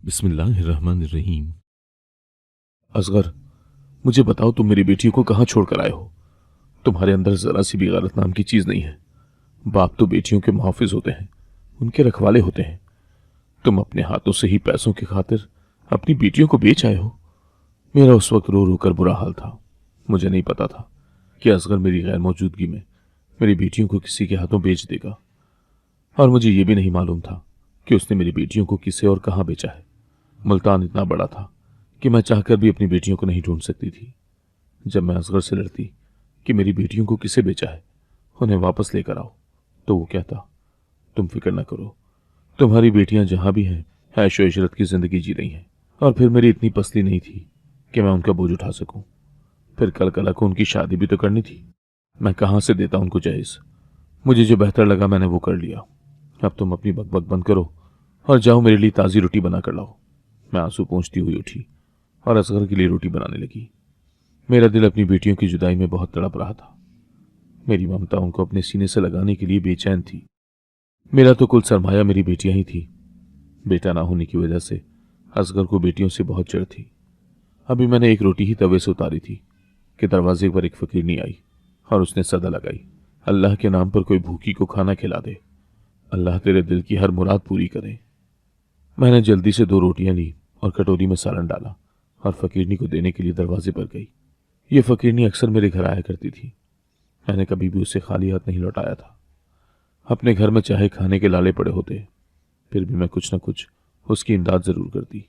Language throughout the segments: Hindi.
बिस्मिल्लाहिर्रहमानिर्रहीम। असगर, मुझे बताओ, तुम मेरी बेटियों को कहाँ छोड़ कर आए हो? तुम्हारे अंदर जरा सी भी गैरत नाम की चीज नहीं है। बाप तो बेटियों के मुहाफिज होते हैं, उनके रखवाले होते हैं। तुम अपने हाथों से ही पैसों की खातिर अपनी बेटियों को बेच आए हो। मेरा उस वक्त रो रो कर बुरा हाल था। मुझे नहीं पता था कि असगर मेरी गैर मौजूदगी में मेरी बेटियों को किसी के हाथों बेच देगा, और मुझे यह भी नहीं मालूम था कि उसने मेरी बेटियों को किसे और कहाँ बेचा है। मुल्तान इतना बड़ा था कि मैं चाहकर भी अपनी बेटियों को नहीं ढूंढ सकती थी। जब मैं असगर से लड़ती कि मेरी बेटियों को किसे बेचा है, उन्हें वापस लेकर आओ, तो वो कहता, तुम फिक्र न करो, तुम्हारी बेटियां जहां भी हैं ऐशो इशरत की जिंदगी जी रही हैं। और फिर मेरी इतनी पसली नहीं थी कि मैं उनका बोझ उठा सकूं। फिर कल कला को उनकी शादी भी तो करनी थी। मैं कहां से देता उनको जहेज? मुझे जो बेहतर लगा मैंने वो कर लिया। अब तुम अपनी बकबक बंद करो और जाओ मेरे लिए ताज़ी रोटी बना कर लाओ। मैं आंसू पोंछती हुई उठी और असगर के लिए रोटी बनाने लगी। मेरा दिल अपनी बेटियों की जुदाई में बहुत तड़प रहा था। मेरी ममता उनको अपने सीने से लगाने के लिए बेचैन थी। मेरा तो कुल सरमाया मेरी बेटियां ही थी। बेटा ना होने की वजह से असगर को बेटियों से बहुत चिढ़ थी। अभी मैंने एक रोटी ही तवे से उतारी थी कि दरवाजे पर एक फकीरनी आई और उसने सदा लगाई, अल्लाह के नाम पर कोई भूखी को खाना खिला दे, अल्लाह तेरे दिल की हर मुराद पूरी करे। मैंने जल्दी से 2 रोटियां ली और कटोरी में सालन डाला और फकीरनी को देने के लिए दरवाजे पर गई। ये फकीरनी अक्सर मेरे घर आया करती थी। मैंने कभी भी उसे खाली हाथ नहीं लौटाया था। अपने घर में चाहे खाने के लाले पड़े होते, फिर भी मैं कुछ न कुछ उसकी इमदाद जरूर करती।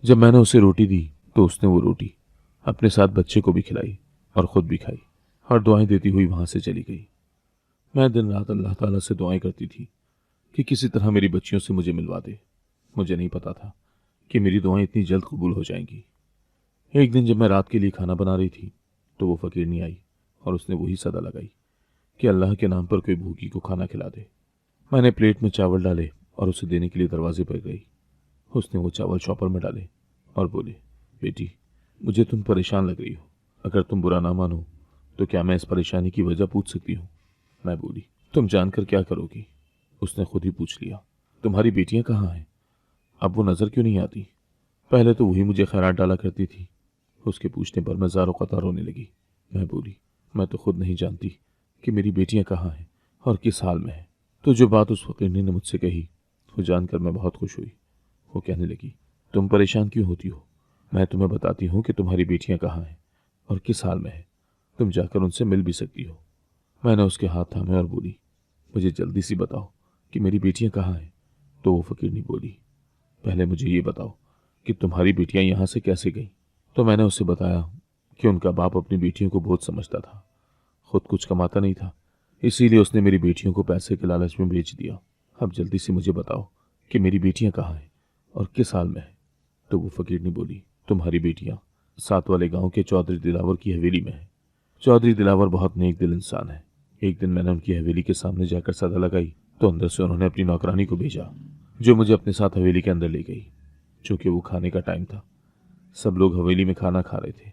जब मैंने उसे रोटी दी तो उसने वो रोटी अपने साथ बच्चे को भी खिलाई और खुद भी खाई और दुआएं देती हुई वहां से चली गई। मैं दिन रात अल्लाह ताला से दुआएं करती थी कि किसी तरह मेरी बच्चियों से मुझे मिलवा दे। मुझे नहीं पता था कि मेरी दुआएं इतनी जल्द कबूल हो जाएंगी। एक दिन जब मैं रात के लिए खाना बना रही थी तो वो फकीरनी आई और उसने वही सदा लगाई कि अल्लाह के नाम पर कोई भूखी को खाना खिला दे। मैंने प्लेट में चावल डाले और उसे देने के लिए दरवाजे पर गई। उसने वो चावल चॉपर में डाले और बोले, बेटी, मुझे तुम परेशान लग रही हो। अगर तुम बुरा ना मानो तो क्या मैं इस परेशानी की वजह पूछ सकती हूँ? मैं बोली, तुम जानकर क्या करोगी? उसने खुद ही पूछ लिया, तुम्हारी बेटियां कहाँ हैं? अब वो नजर क्यों नहीं आती? पहले तो वही मुझे खैरात डाला करती थी। उसके पूछने पर मैं ज़ारो कतार रोने लगी। मैं बोली, मैं तो खुद नहीं जानती कि मेरी बेटियां कहाँ हैं और किस हाल में हैं। तो जो बात उस फकीरनी ने मुझसे कही वो जानकर मैं बहुत खुश हुई। वो कहने लगी, तुम परेशान क्यों होती हो? मैं तुम्हें बताती हूँ कि तुम्हारी बेटियां कहाँ हैं और किस हाल में हैं। तुम जाकर उनसे मिल भी सकती हो। मैंने उसके हाथ थामे और बोली, मुझे जल्दी सी बताओ कि मेरी बेटियां कहाँ हैं। तो वो फकीरनी बोली, पहले मुझे ये बताओ कि तुम्हारी बेटियां यहाँ से कैसे गईं? तो मैंने उसे बताया कि उनका बाप अपनी बेटियों को बहुत समझता था, खुद कुछ कमाता नहीं था, इसीलिए उसने मेरी बेटियों को पैसे के लालच में बेच दिया। अब जल्दी से मुझे बताओ कि मेरी बेटियां कहाँ हैं और किस हाल में हैं। तो वो फकीरनी बोली, तुम्हारी बेटियां साथ वाले गांव के चौधरी दिलावर की हवेली में हैं। चौधरी दिलावर बहुत नेक दिल इंसान है। एक दिन मैंने उनकी हवेली के सामने जाकर सदा लगाई तो अंदर से उन्होंने अपनी नौकरानी को भेजा, जो मुझे अपने साथ हवेली के अंदर ले गई। चूंकि वो खाने का टाइम था, सब लोग हवेली में खाना खा रहे थे।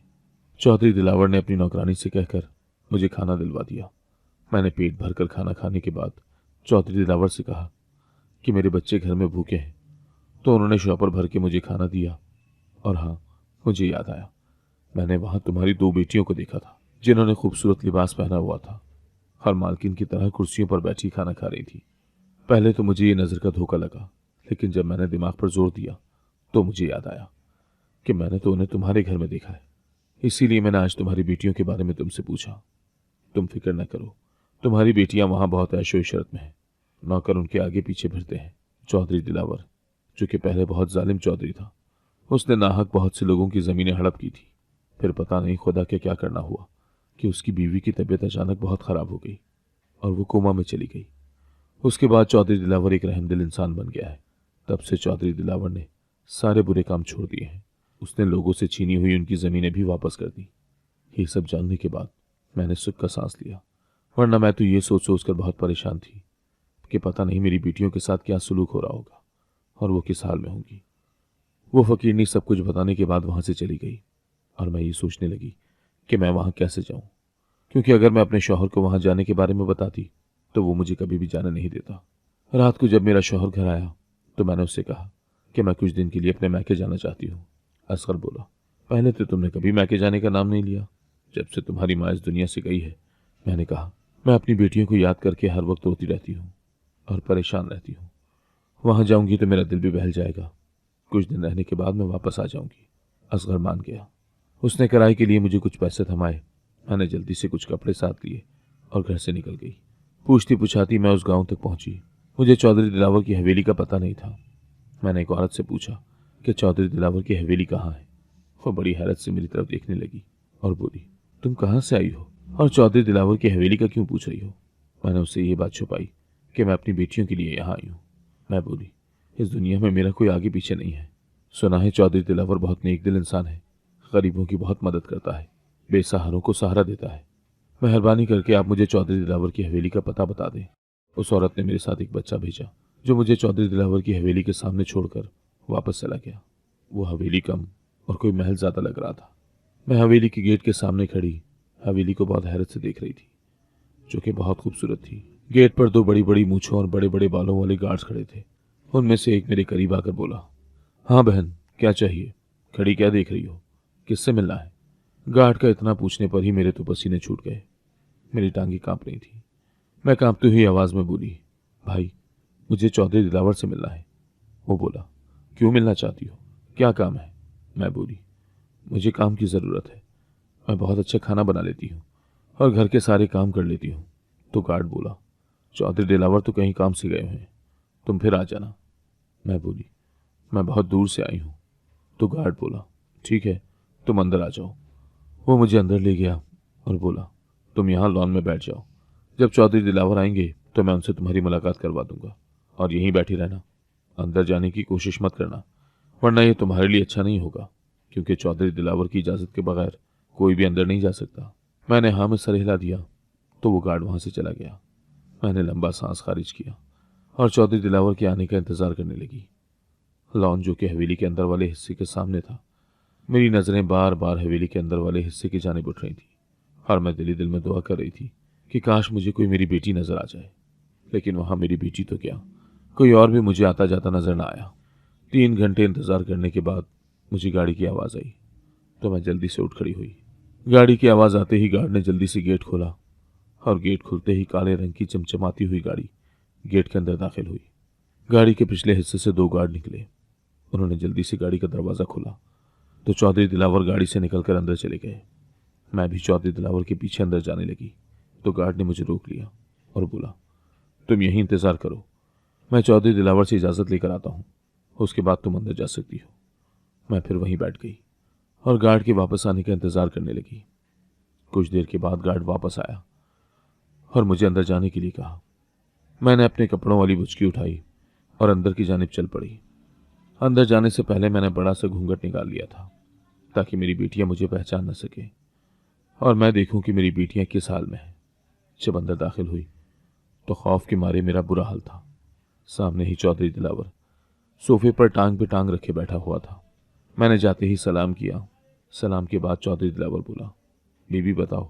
चौधरी दिलावर ने अपनी नौकरानी से कहकर मुझे खाना दिलवा दिया। मैंने पेट भरकर खाना खाने के बाद चौधरी दिलावर से कहा कि मेरे बच्चे घर में भूखे हैं, तो उन्होंने शॉपर भर के मुझे खाना दिया। और हाँ, मुझे याद आया, मैंने वहां तुम्हारी 2 बेटियों को देखा था, जिन्होंने खूबसूरत लिबास पहना हुआ था और मालकिन की तरह कुर्सियों पर बैठी खाना खा रही थी। पहले तो मुझे ये नजर का धोखा लगा, लेकिन जब मैंने दिमाग पर जोर दिया तो मुझे याद आया कि मैंने तो उन्हें तुम्हारे घर में देखा है। इसीलिए मैंने आज तुम्हारी बेटियों के बारे में तुमसे पूछा। तुम फिक्र न करो, तुम्हारी बेटियां वहां बहुत ऐशो इशरत में हैं। नौकर उनके आगे पीछे फिरते हैं। चौधरी दिलावर, जो कि पहले बहुत जालिम चौधरी था, उसने नाहक बहुत से लोगों की जमीनें हड़प की थी। फिर पता नहीं खुदा के क्या करना हुआ कि उसकी बीवी की तबीयत अचानक बहुत खराब हो गई और वो कोमा में चली गई। उसके बाद चौधरी दिलावर एक रहमदिल इंसान बन गया है। तब से चौधरी दिलावर ने सारे बुरे काम छोड़ दिए हैं। उसने लोगों से छीनी हुई उनकी जमीनें भी वापस कर दी। ये सब जानने के बाद मैंने सुख का सांस लिया, वरना मैं तो ये सोच सोच कर बहुत परेशान थी कि पता नहीं मेरी बेटियों के साथ क्या सुलूक हो रहा होगा और वो किस हाल में होंगी। वो फकीरनी सब कुछ बताने के बाद वहां से चली गई और मैं ये सोचने लगी कि मैं वहां कैसे जाऊं, क्योंकि अगर मैं अपने शौहर को वहां जाने के बारे में बताती तो वो मुझे कभी भी जाने नहीं देता। रात को जब मेरा शौहर घर आया तो मैंने उससे कहा कि मैं कुछ दिन के लिए अपने मैके जाना चाहती हूँ। असगर बोला, पहले तो तुमने कभी मैके जाने का नाम नहीं लिया, जब से तुम्हारी माँ इस दुनिया से गई है। मैंने कहा, मैं अपनी बेटियों को याद करके हर वक्त रोती रहती हूँ और परेशान रहती हूँ। वहां जाऊंगी तो मेरा दिल भी बहल जाएगा। कुछ दिन रहने के बाद मैं वापस आ जाऊंगी। असगर मान गया। उसने किराए के लिए मुझे कुछ पैसे थमाए। मैंने जल्दी से कुछ कपड़े साथ लिए और घर से निकल गई। पूछती पुछाती मैं उस गांव तक पहुंची। मुझे चौधरी दिलावर की हवेली का पता नहीं था। मैंने एक औरत से पूछा कि चौधरी दिलावर की हवेली कहाँ है। वो बड़ी हैरत से मेरी तरफ देखने लगी और बोली, तुम कहाँ से आई हो और चौधरी दिलावर की हवेली का क्यों पूछ रही हो? मैंने उससे ये बात छुपाई कि मैं अपनी बेटियों के लिए यहाँ आई हूँ। मैं बोली, इस दुनिया में मेरा कोई आगे पीछे नहीं है। सुना है चौधरी दिलावर बहुत नेक दिल इंसान है, गरीबों की बहुत मदद करता है, बेसहारों को सहारा देता है। मेहरबानी करके आप मुझे चौधरी दिलावर की हवेली का पता बता दें। उस औरत ने मेरे साथ एक बच्चा भेजा जो मुझे चौधरी दिलावर की हवेली के सामने छोड़कर वापस चला गया। वो हवेली कम और कोई महल ज्यादा लग रहा था। मैं हवेली के गेट के सामने खड़ी हवेली को बहुत हैरत से देख रही थी, जो कि बहुत खूबसूरत थी। गेट पर दो बड़ी बड़ी मूंछों और बड़े बड़े बालों वाले गार्ड्स खड़े थे। उनमें से एक मेरे करीब आकर बोला, हाँ बहन, क्या चाहिए? खड़ी क्या देख रही हो? किससे मिलना है? गार्ड का इतना पूछने पर ही मेरे तो पसीने छूट गए। मेरी टांगी कांप रही थी। मैं कांपती हुई आवाज में बोली, भाई, मुझे चौधरी दिलावर से मिलना है। वो बोला, क्यों मिलना चाहती हो? क्या काम है? मैं बोली, मुझे काम की ज़रूरत है। मैं बहुत अच्छा खाना बना लेती हूँ और घर के सारे काम कर लेती हूँ। तो गार्ड बोला, चौधरी दिलावर तो कहीं काम से गए हैं, तुम फिर आ जाना। मैं बोली, मैं बहुत दूर से आई हूँ। तो गार्ड बोला, ठीक है, तुम अंदर आ जाओ। वो मुझे अंदर ले गया और बोला, तुम यहाँ लॉन में बैठ जाओ। जब चौधरी दिलावर आएंगे तो मैं उनसे तुम्हारी मुलाकात करवा दूंगा और यहीं बैठी रहना। अंदर जाने की कोशिश मत करना, वरना यह तुम्हारे लिए अच्छा नहीं होगा, क्योंकि चौधरी दिलावर की इजाज़त के बगैर कोई भी अंदर नहीं जा सकता। मैंने हाँ में सर हिला दिया तो वो गार्ड वहां से चला गया। मैंने लंबा सांस खारिज किया और चौधरी दिलावर के आने का इंतजार करने लगी। लॉन, जो कि हवेली के अंदर वाले हिस्से के सामने था, मेरी नजरें बार बार हवेली के अंदर वाले हिस्से की जानिब उठ रही थी और मैं दिली दिल में दुआ कर रही थी कि काश मुझे कोई मेरी बेटी नजर आ जाए। लेकिन वहां मेरी बेटी तो क्या, कोई और भी मुझे आता जाता नजर ना आया। 3 घंटे इंतजार करने के बाद मुझे गाड़ी की आवाज आई तो मैं जल्दी से उठ खड़ी हुई। गाड़ी की आवाज आते ही गार्ड ने जल्दी से गेट खोला और गेट खुलते ही काले रंग की चमचमाती हुई गाड़ी गेट के अंदर दाखिल हुई। गाड़ी के पिछले हिस्से से 2 गार्ड निकले। उन्होंने जल्दी से गाड़ी का दरवाजा खोला तो चौधरी दिलावर गाड़ी से निकलकर अंदर चले गए। मैं भी चौधरी दिलावर के पीछे अंदर जाने लगी तो गार्ड ने मुझे रोक लिया और बोला, तुम यहीं इंतजार करो, मैं चौधरी दिलावर से इजाजत लेकर आता हूँ, उसके बाद तुम अंदर जा सकती हो। मैं फिर वहीं बैठ गई और गार्ड के वापस आने का इंतजार करने लगी। कुछ देर के बाद गार्ड वापस आया और मुझे अंदर जाने के लिए कहा। मैंने अपने कपड़ों वाली बुचकी उठाई और अंदर की जानिब चल पड़ी। अंदर जाने से पहले मैंने बड़ा सा घूंघट निकाल लिया था ताकि मेरी बेटियां मुझे पहचान न सके और मैं देखूं कि मेरी बेटियां किस हाल में हैं। जब अंदर दाखिल हुई तो खौफ के मारे मेरा बुरा हाल था। सामने ही चौधरी दिलावर सोफे पर टांग पे टांग रखे बैठा हुआ था। मैंने जाते ही सलाम किया। सलाम के बाद चौधरी दिलावर बोला, बीबी बताओ,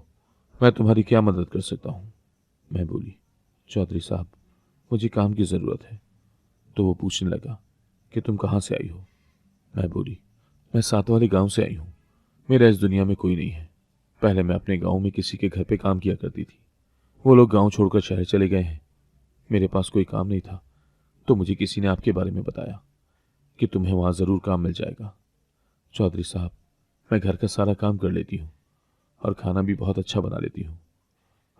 मैं तुम्हारी क्या मदद कर सकता हूँ? मैं बोली, चौधरी साहब, मुझे काम की ज़रूरत है। तो वो पूछने लगा कि तुम कहाँ से आई हो? मैं बोली, मैं साथ वाले गांव से आई हूँ। मेरा इस दुनिया में कोई नहीं है। पहले मैं अपने गांव में किसी के घर पे काम किया करती थी। वो लोग गांव छोड़कर शहर चले गए हैं। मेरे पास कोई काम नहीं था तो मुझे किसी ने आपके बारे में बताया कि तुम्हें वहां ज़रूर काम मिल जाएगा। चौधरी साहब, मैं घर का सारा काम कर लेती हूँ और खाना भी बहुत अच्छा बना लेती हूँ।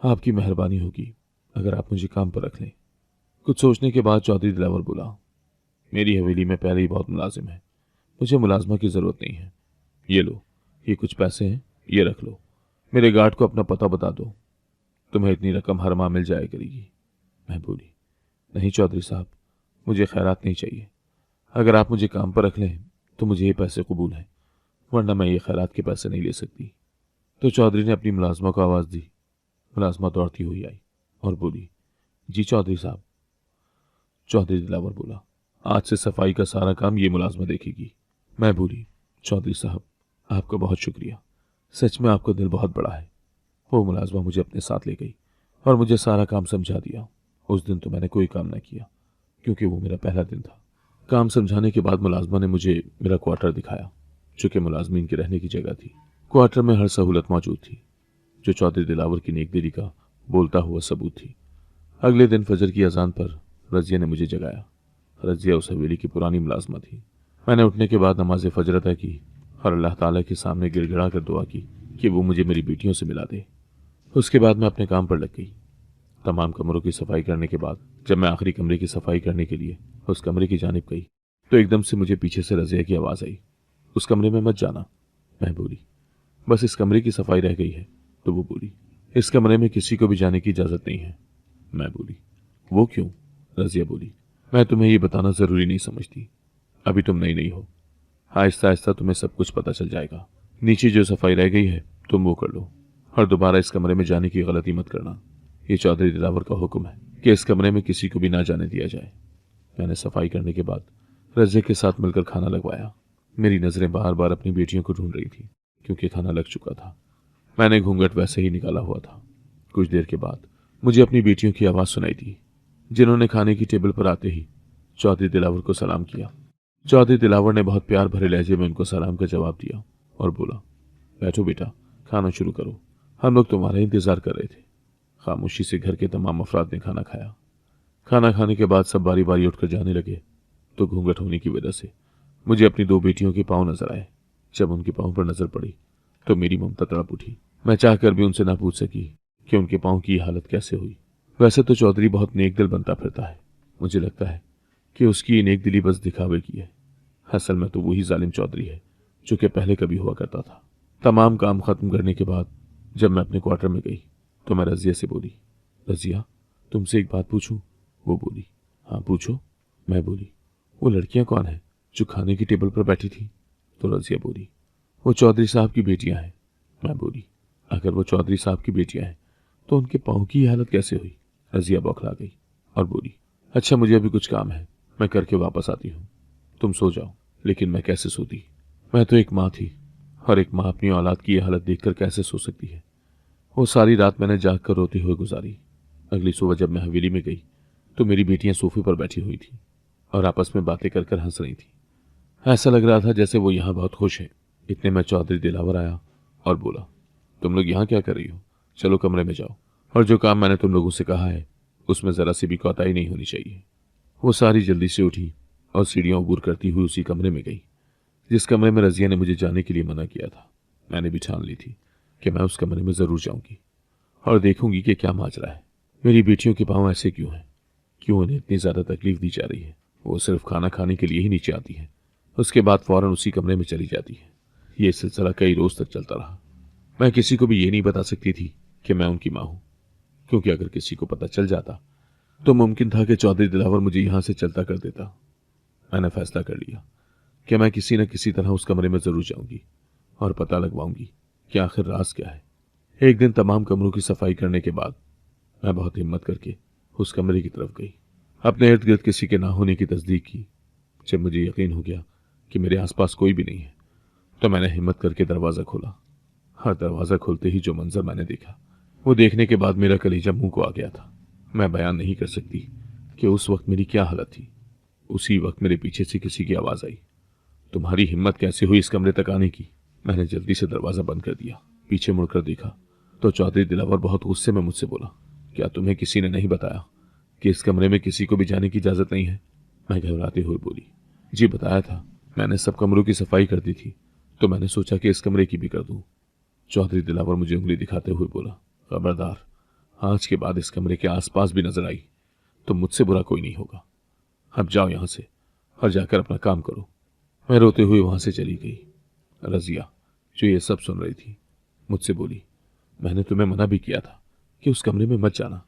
आपकी मेहरबानी होगी अगर आप मुझे काम पर रख लें। कुछ सोचने के बाद चौधरी दिलावर बोला, मेरी हवेली में पहले ही बहुत मुलाजिम है, मुझे मुलाजमा की ज़रूरत नहीं है। ये लो, ये कुछ पैसे हैं, ये रख लो। मेरे गार्ड को अपना पता बता दो, तुम्हें इतनी रकम हर माह मिल जाया करेगी। मैं बोली, नहीं चौधरी साहब, मुझे खैरात नहीं चाहिए। अगर आप मुझे काम पर रख लें तो मुझे ये पैसे कबूल हैं, वरना मैं ये खैरात के पैसे नहीं ले सकती। तो चौधरी ने अपनी मुलाजमा को आवाज़ दी। मुलाजमा दौड़ती हुई आई और बोली, जी चौधरी साहब। चौधरी दिलावर बोला, आज से सफाई का सारा काम ये मुलाजमा देखेगी। मैं बोली, चौधरी साहब, आपका बहुत शुक्रिया, सच में आपका दिल बहुत बड़ा है। वो मुलाजमा मुझे अपने साथ ले गई और मुझे सारा काम समझा दिया। उस दिन तो मैंने कोई काम ना किया क्योंकि वो मेरा पहला दिन था। काम समझाने के बाद मुलाजमा ने मुझे मेरा क्वार्टर दिखाया, जो कि मुलाजमीन के रहने की जगह थी। क्वार्टर में हर सहूलत मौजूद थी, जो चौधरी दिलावर की नेकदिली का बोलता हुआ सबूत थी। अगले दिन फजर की अजान पर रजिया ने मुझे जगाया। रजिया उस हवेली की पुरानी मुलाजमा थी। मैंने उठने के बाद नमाज फजर अदा की और अल्लाह ताला के सामने गिड़गिड़ा कर दुआ की कि वो मुझे मेरी बेटियों से मिला दे। उसके बाद मैं अपने काम पर लग गई। तमाम कमरों की सफाई करने के बाद जब मैं आखिरी कमरे की सफाई करने के लिए उस कमरे की जानिब गई तो एकदम से मुझे पीछे से रजिया की आवाज़ आई, उस कमरे में मत जाना। मैं बोली, बस इस कमरे की सफाई रह गई है। तो वो बोली, इस कमरे में किसी को भी जाने की इजाज़त नहीं है। मैं बोली, वो क्यों? रजिया बोली, मैं तुम्हें ये बताना ज़रूरी नहीं समझती। अभी तुम नई नहीं हो, आहिस्ता आहिस्ता तुम्हें सब कुछ पता चल जाएगा। नीचे जो सफाई रह गई है तुम वो कर लो और दोबारा इस कमरे में जाने की गलती मत करना। ये चौधरी दिलावर का हुक्म है कि इस कमरे में किसी को भी ना जाने दिया जाए। मैंने सफाई करने के बाद रजिया के साथ मिलकर खाना लगवाया। मेरी नज़रें बार बार अपनी बेटियों को ढूंढ रही थी क्योंकि खाना लग चुका था। मैंने घूंघट वैसे ही निकाला हुआ था। कुछ देर के बाद मुझे अपनी बेटियों की आवाज़ सुनाई दी, जिन्होंने खाने की टेबल पर आते ही चौधरी दिलावर को सलाम किया। चौधरी दिलावर ने बहुत प्यार भरे लहजे में उनको सलाम का जवाब दिया और बोला, बैठो बेटा, खाना शुरू करो, हम लोग तुम्हारा इंतजार कर रहे थे। खामोशी से घर के तमाम अफराद ने खाना खाया। खाना खाने के बाद सब बारी बारी उठकर जाने लगे तो घूंघट होने की वजह से मुझे अपनी दो बेटियों के पाँव नजर आए। जब उनके पाँव पर नजर पड़ी तो मेरी ममता तड़प उठी। मैं चाहकर भी उनसे ना पूछ सकी कि उनके पाँव की हालत कैसे हुई। वैसे तो चौधरी बहुत नेक दिल बनता फिरता है। मुझे लगता है कि उसकी ये नेक दिली बस दिखावे की है। असल में तो वही जालिम चौधरी है जो कि पहले कभी हुआ करता था। तमाम काम खत्म करने के बाद जब मैं अपने क्वार्टर में गई तो मैं रजिया से बोली, रजिया, तुमसे एक बात पूछूं? वो बोली, हाँ पूछो। मैं बोली, वो लड़कियां कौन हैं जो खाने की टेबल पर बैठी थी? तो रजिया बोली, वो चौधरी साहब की बेटियां हैं। मैं बोली, अगर वो चौधरी साहब की बेटियां हैं तो उनके पाँव की हालत कैसे हुई? रजिया बौखला गई और बोली, अच्छा मुझे अभी कुछ काम है, मैं करके वापस आती हूँ, तुम सो जाओ। लेकिन मैं कैसे सोती? मैं तो एक माँ थी और एक माँ अपनी औलाद की यह हालत देखकर कैसे सो सकती है? वो सारी रात मैंने जाग कर रोते हुए गुजारी। अगली सुबह जब मैं हवेली में गई तो मेरी बेटियां सोफे पर बैठी हुई थी और आपस में बातें कर हंस रही थी। ऐसा लग रहा था जैसे वो यहाँ बहुत खुश है। इतने में चौधरी दिलावर आया और बोला, तुम लोग यहाँ क्या कर रही हो? चलो कमरे में जाओ और जो काम मैंने तुम लोगों से कहा है उसमें जरा सी भी कोताही नहीं होनी चाहिए। वो सारी जल्दी से उठी और सीढ़ियां अबूर करती हुई उसी कमरे में गई जिस कमरे में रजिया ने मुझे जाने के लिए मना किया था। मैंने भी ठान ली थी कि मैं उस कमरे में जरूर जाऊंगी और देखूंगी कि क्या माजरा है। मेरी बेटियों के पाँव ऐसे क्यों हैं? क्यों उन्हें इतनी ज्यादा तकलीफ दी जा रही है? वो सिर्फ खाना खाने के लिए ही नीचे आती है, उसके बाद फौरन उसी कमरे में चली जाती है। ये सिलसिला कई रोज तक चलता रहा। मैं किसी को भी ये नहीं बता सकती थी कि मैं उनकी माँ हूं, क्योंकि अगर किसी को पता चल जाता तो मुमकिन था कि चौधरी दिलावर मुझे यहां से चलता कर देता। मैंने फैसला कर लिया कि मैं किसी न किसी तरह उस कमरे में जरूर जाऊंगी और पता लगवाऊंगी कि आखिर राज क्या है। एक दिन तमाम कमरों की सफाई करने के बाद मैं बहुत हिम्मत करके उस कमरे की तरफ गई। अपने इर्द गिर्द किसी के ना होने की तस्दीक की। जब मुझे यकीन हो गया कि मेरे आसपास कोई भी नहीं है तो मैंने हिम्मत करके दरवाज़ा खोला। हर दरवाज़ा खोलते ही जो मंजर मैंने देखा वो देखने के बाद मेरा कलीजा मुंह को आ गया था। मैं बयान नहीं कर सकती कि उस वक्त मेरी क्या हालत थी। उसी वक्त मेरे पीछे से किसी की आवाज़ आई, तुम्हारी हिम्मत कैसे हुई इस कमरे तक आने की? मैंने जल्दी से दरवाज़ा बंद कर दिया। पीछे मुड़कर देखा तो चौधरी दिलावर बहुत गुस्से में मुझसे बोला, क्या तुम्हें किसी ने नहीं बताया कि इस कमरे में किसी को भी जाने की इजाज़त नहीं है? मैं घबराते हुए बोली, जी बताया था, मैंने सब कमरों की सफाई कर दी थी तो मैंने सोचा कि इस कमरे की भी कर दूं। चौधरी दिलावर मुझे उंगली दिखाते हुए बोला, खबरदार, आज के बाद इस कमरे के आसपास भी नजर आई तो मुझसे बुरा कोई नहीं होगा। अब जाओ यहां से और जाकर अपना काम करो। मैं रोते हुए वहां से चली गई। रजिया, जो ये सब सुन रही थी, मुझसे बोली, मैंने तुम्हें मना भी किया था कि उस कमरे में मत जाना,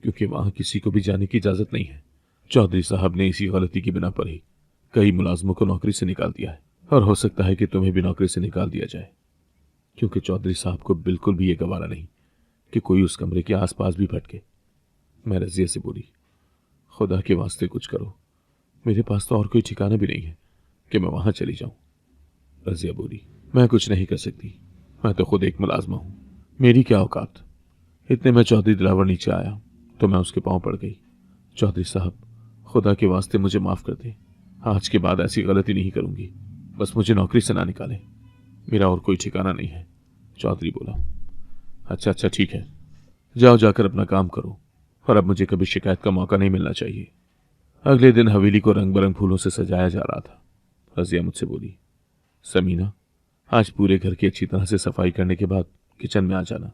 क्योंकि वहां किसी को भी जाने की इजाजत नहीं है। चौधरी साहब ने इसी गलती की बिना पर ही कई मुलाजमों को नौकरी से निकाल दिया है और हो सकता है कि तुम्हें भी नौकरी से निकाल दिया जाए, क्योंकि चौधरी साहब को बिल्कुल भी ये गवारा नहीं कि कोई उस कमरे के आसपास भी भटके। मैं रजिया से बोली, खुदा के वास्ते कुछ करो, मेरे पास तो और कोई ठिकाना भी नहीं है कि मैं वहां चली जाऊं। रजिया बोली, मैं कुछ नहीं कर सकती, मैं तो खुद एक मुलाजमा हूं, मेरी क्या औकात। इतने में चौधरी दिलावर नीचे आया तो मैं उसके पांव पड़ गई। चौधरी साहब, खुदा के वास्ते मुझे माफ कर दे, आज के बाद ऐसी गलती नहीं करूंगी। बस मुझे नौकरी से ना निकालें, मेरा और कोई ठिकाना नहीं है। चौधरी बोला। अच्छा अच्छा ठीक है, जाओ जाकर अपना काम करो, और अब मुझे कभी शिकायत का मौका नहीं मिलना चाहिए। अगले दिन हवेली को रंग बिरंग फूलों से सजाया जा रहा था। रजिया मुझसे बोली, समीना, आज पूरे घर की अच्छी तरह से सफाई करने के बाद किचन में आ जाना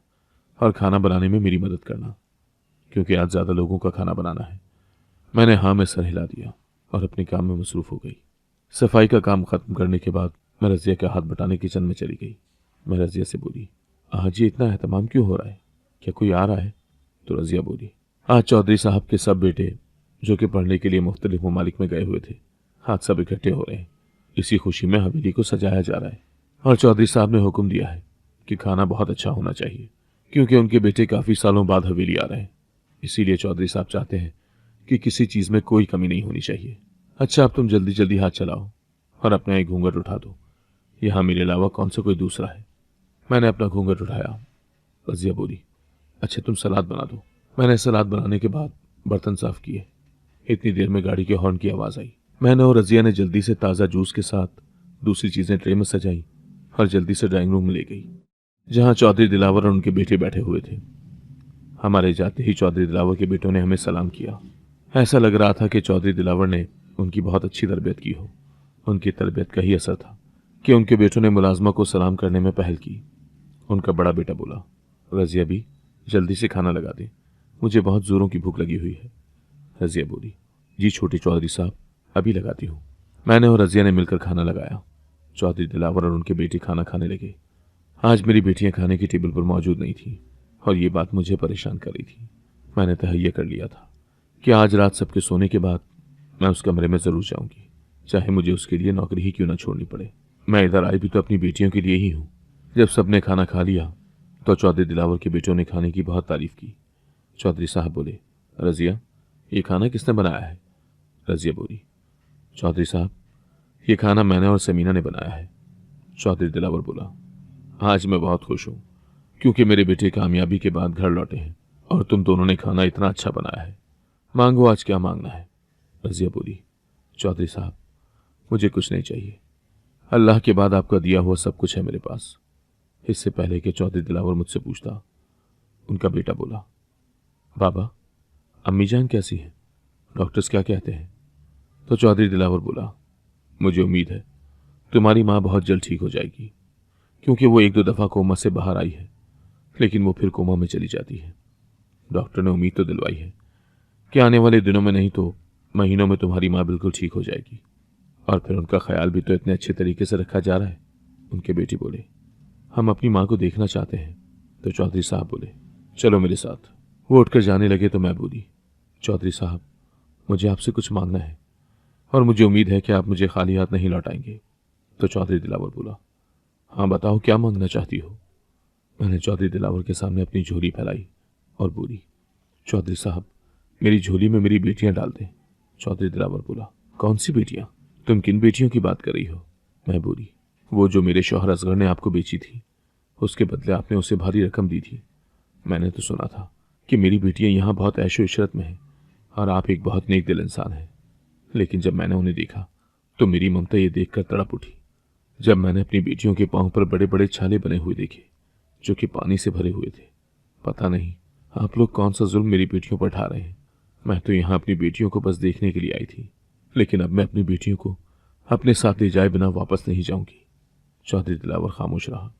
और खाना बनाने में मेरी मदद करना, क्योंकि आज ज्यादा लोगों का खाना बनाना है। मैंने हाँ में सर हिला दिया और अपने काम में मसरूफ हो गई। सफाई का काम खत्म करने के बाद मैं रजिया के हाथ बटाने किचन में चली गई। मैं रजिया से बोली, आज ये इतना एहतमाम क्यों हो रहा है? क्या कोई आ रहा है? तो रजिया बोली, आज चौधरी साहब के सब बेटे जो कि पढ़ने के लिए मुख्तलिफ ममालिक में गए हुए थे, आज सब इकट्ठे हो रहे हैं। इसी खुशी में हवेली को सजाया जा रहा है, और चौधरी साहब ने हुक्म दिया है कि खाना बहुत अच्छा होना चाहिए, क्योंकि उनके बेटे काफी सालों बाद हवेली आ रहे हैं। इसीलिए चौधरी साहब चाहते हैं कि किसी चीज में कोई कमी नहीं होनी चाहिए। अच्छा, अब तुम जल्दी जल्दी हाथ चलाओ और अपना एक घूंघट उठा दो। यहां मेरे अलावा कौन सा कोई दूसरा है? मैंने अपना घूंघट उठाया। रजिया बोली, अच्छा तुम सलाद बना दो। मैंने सलाद बनाने के बाद बर्तन साफ किए। इतनी देर में गाड़ी के हॉर्न की आवाज आई। मैंने और रजिया ने जल्दी से ताज़ा जूस के साथ दूसरी चीजें ट्रे में सजाई और जल्दी से ड्राइंग रूम में ले गई, जहां चौधरी दिलावर और उनके बेटे बैठे हुए थे। हमारे जाते ही चौधरी दिलावर के बेटों ने हमें सलाम किया। ऐसा लग रहा था कि चौधरी दिलावर ने उनकी बहुत अच्छी तरबियत की हो। उनकी तरबियत का ही असर था कि उनके बेटों ने मुलाजमा को सलाम करने में पहल की। उनका बड़ा बेटा बोला, रजिया भी जल्दी से खाना लगा दे, मुझे बहुत जोरों की भूख लगी हुई है। रजिया बोली, जी छोटे चौधरी साहब, अभी लगाती हूँ। मैंने और रजिया ने मिलकर खाना लगाया। चौधरी दिलावर और उनके बेटे खाना खाने लगे। आज मेरी बेटियां खाने की टेबल पर मौजूद नहीं थी, और ये बात मुझे परेशान कर रही थी। मैंने तहैया कर लिया था कि आज रात सबके सोने के बाद मैं उस कमरे में जरूर जाऊंगी, चाहे मुझे उसके लिए नौकरी ही क्यों ना छोड़नी पड़े। मैं इधर आई भी तो अपनी बेटियों के लिए ही हूँ। जब सबने खाना खा लिया तो चौधरी दिलावर के बेटों ने खाने की बहुत तारीफ की। चौधरी साहब बोले, रजिया, ये खाना किसने बनाया है? रजिया बोली, चौधरी साहब, ये खाना मैंने और समीना ने बनाया है। चौधरी दिलावर बोला, आज मैं बहुत खुश हूं, क्योंकि मेरे बेटे कामयाबी के बाद घर लौटे हैं और तुम दोनों ने खाना इतना अच्छा बनाया है। मांगो, आज क्या मांगना है? रजिया बोली, चौधरी साहब, मुझे कुछ नहीं चाहिए। अल्लाह के बाद आपका दिया हुआ सब कुछ है मेरे पास। इससे पहले कि चौधरी दिलावर मुझसे पूछता, उनका बेटा बोला, बाबा, अम्मी जान कैसी है? डॉक्टर्स क्या कहते हैं? तो चौधरी दिलावर बोला, मुझे उम्मीद है तुम्हारी माँ बहुत जल्द ठीक हो जाएगी, क्योंकि वो एक दो दफा कोमा से बाहर आई है, लेकिन वो फिर कोमा में चली जाती है। डॉक्टर ने उम्मीद तो दिलवाई है कि आने वाले दिनों में नहीं तो महीनों में तुम्हारी माँ बिल्कुल ठीक हो जाएगी, और फिर उनका ख्याल भी तो इतने अच्छे तरीके से रखा जा रहा है। उनके बेटी बोले, हम अपनी माँ को देखना चाहते हैं। तो चौधरी साहब बोले, चलो मेरे साथ। वो उठकर जाने लगे तो मैं बोली, चौधरी साहब, मुझे आपसे कुछ मांगना है, और मुझे उम्मीद है कि आप मुझे खाली हाथ नहीं लौटाएंगे। तो चौधरी दिलावर बोला, हाँ बताओ, क्या मांगना चाहती हो? मैंने चौधरी दिलावर के सामने अपनी झोली फैलाई और बोली, चौधरी साहब, मेरी झोली में मेरी बेटियां डाल दें। चौधरी दिलावर बोला, कौन सी बेटियां? तुम किन बेटियों की बात कर रही हो? मैं बोली, वो जो मेरे शौहर असगर ने आपको बेची थी, उसके बदले आपने उसे भारी रकम दी थी। मैंने तो सुना था कि मेरी बेटियां यहाँ बहुत ऐशो इशरत में हैं और आप एक बहुत नेक दिल इंसान हैं, लेकिन जब मैंने उन्हें देखा तो मेरी ममता ये देखकर तड़प उठी। जब मैंने अपनी बेटियों के पांव पर बड़े बड़े छाले बने हुए देखे जो कि पानी से भरे हुए थे, पता नहीं आप लोग कौन सा जुल्म मेरी बेटियों पर ढा रहे हैं। मैं तो यहाँ अपनी बेटियों को बस देखने के लिए आई थी, लेकिन अब मैं अपनी बेटियों को अपने साथ ले जाए बिना वापस नहीं जाऊंगी। चौधरी दिलावर खामोश रहा।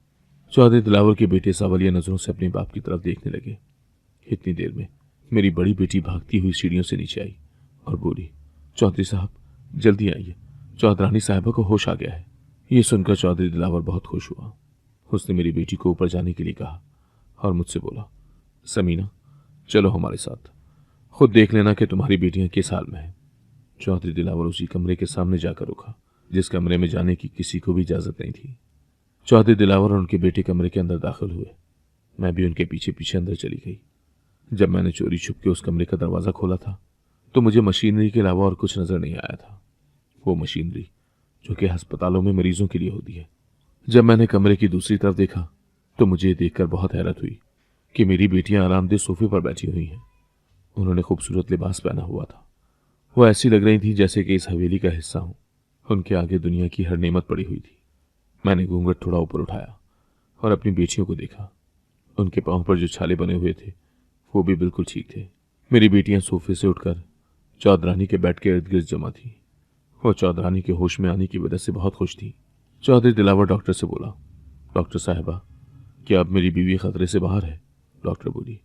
चौधरी दिलावर के बेटे सवालिया नजरों से अपने बाप की तरफ देखने लगे। इतनी देर में मेरी बड़ी बेटी भागती हुई सीढ़ियों से नीचे आई और बोली, चौधरी साहब, जल्दी आइए, चौधरानी साहिबा को होश आ गया है। ये सुनकर चौधरी दिलावर बहुत खुश हुआ। उसने मेरी बेटी को ऊपर जाने के लिए कहा और मुझसे बोला, समीना, चलो हमारे साथ, खुद देख लेना कि तुम्हारी बेटियां किस हाल में हैं। चौधरी दिलावर उसी कमरे के सामने जाकर रुका जिस कमरे में जाने की किसी को भी इजाजत नहीं थी। चौधरी दिलावर और उनके बेटे कमरे के अंदर दाखिल हुए। मैं भी उनके पीछे पीछे अंदर चली गई। जब मैंने चोरी छुप के उस कमरे का दरवाजा खोला था तो मुझे मशीनरी के अलावा और कुछ नजर नहीं आया था। वो मशीनरी जो कि अस्पतालों में मरीजों के लिए होती है। जब मैंने कमरे की दूसरी तरफ देखा तो मुझे ये देखकर बहुत हैरत हुई कि मेरी बेटियां आरामदेह सोफे पर बैठी हुई हैं। उन्होंने खूबसूरत लिबास पहना हुआ था। वो ऐसी लग रही थी जैसे कि इस हवेली का हिस्सा हूं। उनके आगे दुनिया की हर नेमत पड़ी हुई थी। मैंने घूंघट थोड़ा ऊपर उठाया और अपनी बेटियों को देखा। उनके पांव पर जो छाले बने हुए थे वो भी बिल्कुल ठीक थे। मेरी बेटियां सोफे से उठकर चौधरानी के बेड के इर्द गिर्द जमा थी। वो चौधरानी के होश में आने की वजह से बहुत खुश थी। चौधरी दिलावर डॉक्टर से बोला, डॉक्टर साहिबा, क्या अब मेरी बीवी खतरे से बाहर है? डॉक्टर बोली,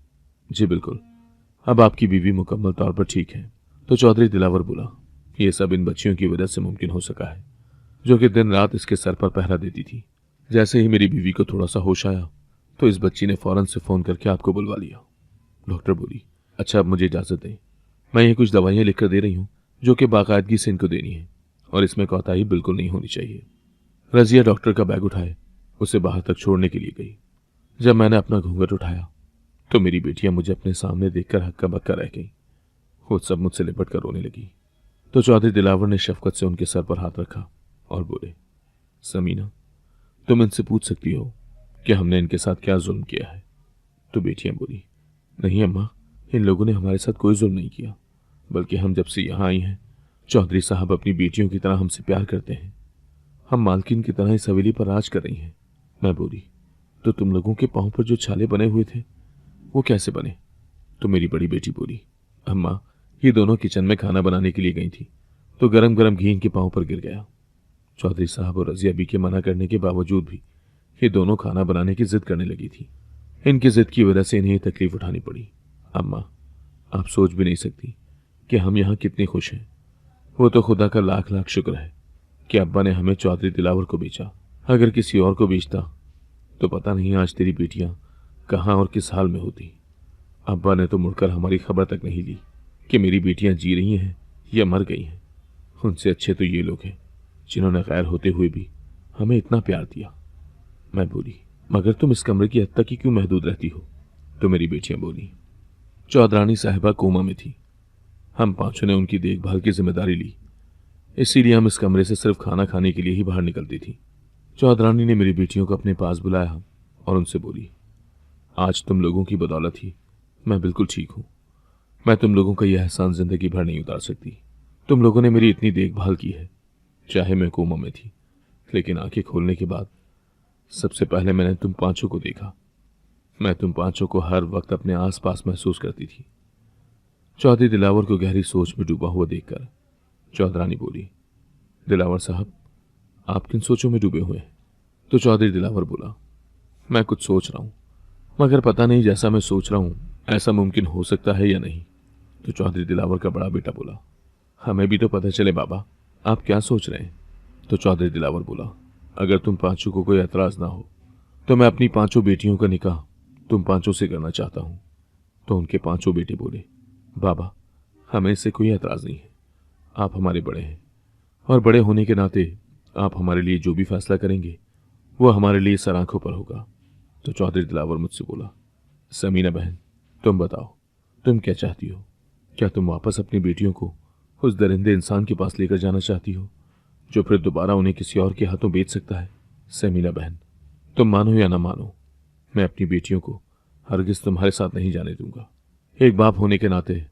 जी बिल्कुल, अब आपकी बीवी मुकम्मल तौर पर ठीक है। तो चौधरी दिलावर बोला, ये सब इन बच्चियों की वजह से मुमकिन हो सका है, जो कि दिन रात इसके सर पर पहरा देती थी। जैसे ही मेरी बीवी को थोड़ा सा होश आया तो इस बच्ची ने फौरन से फोन करके आपको बुलवा लिया। डॉक्टर बोली, अच्छा अब मुझे इजाजत दें, मैं ये कुछ दवाइयाँ लिख कर दे रही हूँ जो कि बाकायदगी से इनको देनी है और इसमें कोताही बिल्कुल नहीं होनी चाहिए। रजिया डॉक्टर का बैग उठाए उसे बाहर तक छोड़ने के लिए गई। जब मैंने अपना घूंघट उठाया तो मेरी बेटियां मुझे अपने सामने देखकर हक्का बक्का रह गई। वो सब मुझसे लिपट कर रोने लगी। तो चौधरी दिलावर ने शफकत से उनके सर पर हाथ रखा और बोले, समीना, तुम इनसे पूछ सकती हो कि हमने इनके साथ क्या जुल्म किया है। तो बेटियां बोली, नहीं अम्मा, इन लोगों ने हमारे साथ कोई जुल्म नहीं किया, बल्कि हम जब से यहाँ आई हैं चौधरी साहब अपनी बेटियों की तरह हमसे प्यार करते हैं। हम मालकिन की तरह इस हवेली पर राज कर रही हैं। मैं बोली, तो तुम लोगों के पांव पर जो छाले बने हुए थे वो कैसे बने? तो मेरी बड़ी बेटी बोली, अम्मा, ये दोनों किचन में खाना बनाने के लिए गई थी तो गरम गरम घी इनके पांव पर गिर गया। चौधरी साहब और रजिया बी के मना करने के बावजूद भी ये दोनों खाना बनाने की जिद करने लगी थी। इनकी जिद की वजह से इन्हें तकलीफ उठानी पड़ी। अम्मा, आप सोच भी नहीं सकती कि हम यहाँ कितने खुश हैं। वो तो खुदा का लाख लाख शुक्र है कि अब्बा ने हमें चौधरी दिलावर को बेचा। अगर किसी और को बेचता तो पता नहीं आज तेरी बेटियां कहाँ और किस हाल में होती। अब्बा ने तो मुड़कर हमारी खबर तक नहीं ली कि मेरी बेटियां जी रही हैं या मर गई हैं। उनसे अच्छे तो ये लोग हैं जिन्होंने गैर होते हुए भी हमें इतना प्यार दिया। मैं बोली, मगर तुम इस कमरे की हद तक ही क्यों महदूद रहती हो? तो मेरी बेटियां बोली, चौधरानी साहिबा कोमा में थी, हम पांचों ने उनकी देखभाल की जिम्मेदारी ली, इसीलिए हम इस कमरे से सिर्फ खाना खाने के लिए ही बाहर निकलती थी। चौधरानी ने मेरी बेटियों को अपने पास बुलाया और उनसे बोली, आज तुम लोगों की बदौलत ही मैं बिल्कुल ठीक हूं। मैं तुम लोगों का यह एहसान जिंदगी भर नहीं उतार सकती। तुम लोगों ने मेरी इतनी देखभाल की है, चाहे मैं कोमा में थी, लेकिन आंखें खोलने के बाद सबसे पहले मैंने तुम पांचों को देखा। मैं तुम पांचों को हर वक्त अपने आसपास महसूस करती थी। चौधरी दिलावर को गहरी सोच में डूबा हुआ देखकर चौधरानी बोली, दिलावर साहब, आप किन सोचों में डूबे हुए हैं? तो चौधरी दिलावर बोला, मैं कुछ सोच रहा हूं, मगर पता नहीं जैसा मैं सोच रहा हूं ऐसा मुमकिन हो सकता है या नहीं। तो चौधरी दिलावर का बड़ा बेटा बोला, हमें भी तो पता चले बाबा, आप क्या सोच रहे हैं? तो चौधरी दिलावर बोला, अगर तुम पांचों को कोई एतराज ना हो तो मैं अपनी पांचों बेटियों का निकाह तुम पांचों से करना चाहता हूं। तो उनके पांचों बेटे बोले, बाबा, हमें इससे कोई एतराज नहीं है, आप हमारे बड़े हैं और बड़े होने के नाते आप हमारे लिए जो भी फैसला करेंगे वो हमारे लिए सर आंखों पर होगा। तो चौधरी दिलावर मुझसे बोला, समीना बहन, तुम बताओ, तुम क्या चाहती हो? क्या तुम वापस अपनी बेटियों को उस दरिंदे इंसान के पास लेकर जाना चाहती हो जो फिर दोबारा उन्हें किसी और के हाथों बेच सकता है? समीना बहन, तुम मानो या ना मानो, मैं अपनी बेटियों को हरगिज तुम्हारे साथ नहीं जाने दूंगा। एक बाप होने के नाते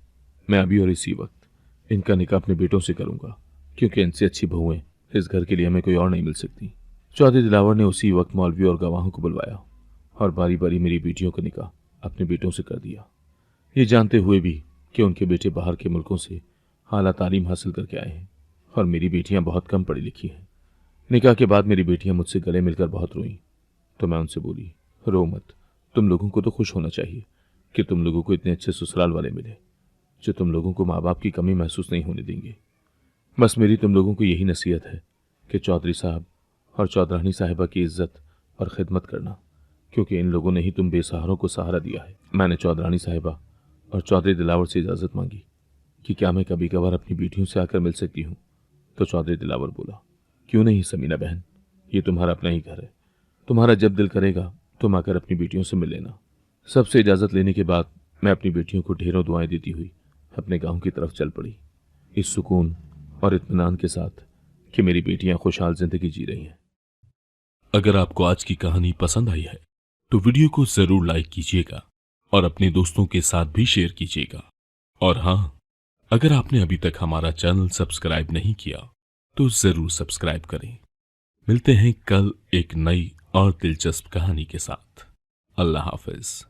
मैं अभी और इसी वक्त इनका निकाह अपने बेटों से करूंगा, क्योंकि इनसे अच्छी बहुएं इस घर के लिए हमें कोई और नहीं मिल सकती। चौधरी दिलावर ने उसी वक्त मौलवी और गवाहों को बुलवाया और बारी बारी मेरी बेटियों का निकाह अपने बेटों से कर दिया, ये जानते हुए भी कि उनके बेटे बाहर के मुल्कों से आला तालीम हासिल करके आए हैं और मेरी बेटियां बहुत कम पढ़ी लिखी हैं। निकाह के बाद मेरी बेटियां मुझसे गले मिलकर बहुत रोईं। तो मैं उनसे बोली, रो मत, तुम लोगों को तो खुश होना चाहिए कि तुम लोगों को इतने अच्छे ससुराल वाले मिले जो तुम लोगों को माँ बाप की कमी महसूस नहीं होने देंगे। बस मेरी तुम लोगों को यही नसीहत है कि चौधरी साहब और चौधरानी साहिबा की इज्जत और खिदमत करना, क्योंकि इन लोगों ने ही तुम बेसहारों को सहारा दिया है। मैंने चौधरानी साहिबा और चौधरी दिलावर से इजाज़त मांगी कि क्या मैं कभी कभार अपनी बेटियों से आकर मिल सकती हूँ। तो चौधरी दिलावर बोला, क्यों नहीं समीना बहन, ये तुम्हारा अपना ही घर है, तुम्हारा जब दिल करेगा तुम आकर अपनी बेटियों से मिल लेना। सबसे इजाज़त लेने के बाद मैं अपनी बेटियों को ढेरों दुआएं देती हुई अपने गांव की तरफ चल पड़ी, इस सुकून और इत्मीनान के साथ कि मेरी बेटियां खुशहाल जिंदगी जी रही हैं। अगर आपको आज की कहानी पसंद आई है तो वीडियो को जरूर लाइक कीजिएगा और अपने दोस्तों के साथ भी शेयर कीजिएगा। और हाँ, अगर आपने अभी तक हमारा चैनल सब्सक्राइब नहीं किया तो जरूर सब्सक्राइब करें। मिलते हैं कल एक नई और दिलचस्प कहानी के साथ। अल्लाह हाफिज।